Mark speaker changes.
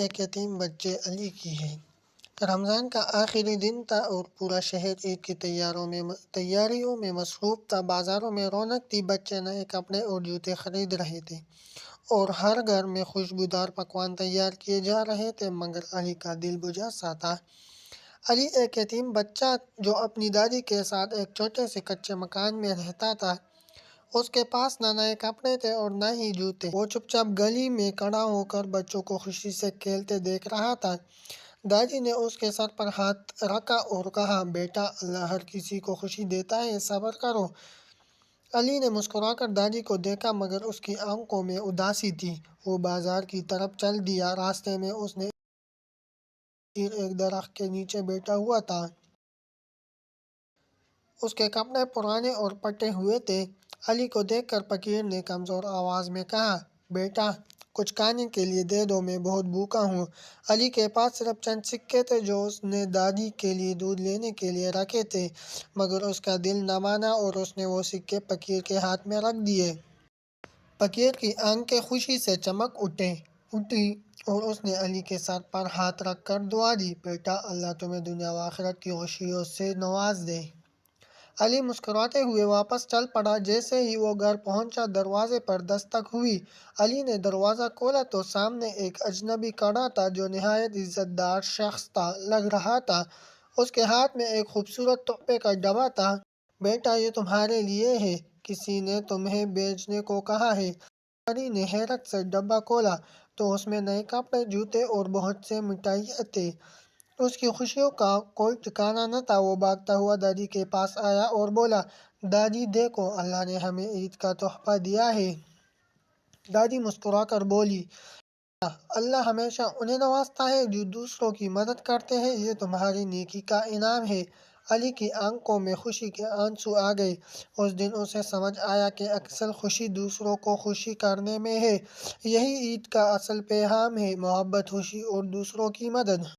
Speaker 1: ایک یتیم بچے علی کی ہے۔ رمضان کا آخری دن تھا اور پورا شہر عید کی تیاریوں میں مصروف تھا۔ بازاروں میں رونق تھی، بچے نئے کپڑے اور جوتے خرید رہے تھے اور ہر گھر میں خوشبودار پکوان تیار کیے جا رہے تھے، مگر علی کا دل بجھا سا تھا۔ علی ایک یتیم بچہ جو اپنی دادی کے ساتھ ایک چھوٹے سے کچے مکان میں رہتا تھا۔ اس کے پاس نہ نئے کپڑے تھے اور نہ ہی جوتے۔ وہ چپ چاپ گلی میں کھڑا ہو کر بچوں کو خوشی سے کھیلتے دیکھ رہا تھا۔ دادی نے اس کے سر پر ہاتھ رکھا اور کہا، بیٹا، اللہ ہر کسی کو خوشی دیتا ہے، صبر کرو۔ علی نے مسکرا کر دادی کو دیکھا، مگر اس کی آنکھوں میں اداسی تھی۔ وہ بازار کی طرف چل دیا۔ راستے میں اس نے ایک درخت کے نیچے بیٹھا ہوا تھا۔ اس کے کپڑے پرانے اور پھٹے ہوئے تھے۔ علی کو دیکھ کر فقیر نے کمزور آواز میں کہا، بیٹا، کچھ کھانے کے لیے دے دو، میں بہت بھوکا ہوں۔ علی کے پاس صرف چند سکے تھے جو اس نے دادی کے لیے دودھ لینے کے لیے رکھے تھے، مگر اس کا دل نہ مانا اور اس نے وہ سکے فقیر کے ہاتھ میں رکھ دیے۔ فقیر کی آنکھیں خوشی سے چمک اٹھی اور اس نے علی کے سر پر ہاتھ رکھ کر دعا دی، بیٹا، اللہ تمہیں دنیا و آخرت کی خوشیوں سے نواز دے۔ علی مسکراتے ہوئے واپس چل پڑا۔ جیسے ہی وہ گھر پہنچا، دروازے پر دستک ہوئی۔ علی نے دروازہ کھولا تو سامنے ایک اجنبی کھڑا تھا جو نہایت عزت دار شخص لگ رہا تھا۔ اس کے ہاتھ میں ایک خوبصورت تحفے کا ڈبہ تھا۔ بیٹا، یہ تمہارے لیے ہے، کسی نے تمہیں بھیجنے کو کہا ہے۔ علی نے حیرت سے ڈبہ کھولا تو اس میں نئے کپڑے، جوتے اور بہت سے مٹھائیاں تھے۔ اس کی خوشیوں کا کوئی ٹھکانہ نہ تھا۔ وہ بھاگتا ہوا دادی کے پاس آیا اور بولا، دادی دیکھو، اللہ نے ہمیں عید کا تحفہ دیا ہے۔ دادی مسکرا کر بولی، بیٹا، اللہ ہمیشہ انہیں نوازتا ہے جو دوسروں کی مدد کرتے ہیں، یہ تمہاری نیکی کا انعام ہے۔ علی کی آنکھوں میں خوشی کے آنسو آ گئے۔ اس دن اسے سمجھ آیا کہ اصل خوشی دوسروں کو خوشی کرنے میں ہے۔ یہی عید کا اصل پیغام ہے، محبت، خوشی اور دوسروں کی مدد۔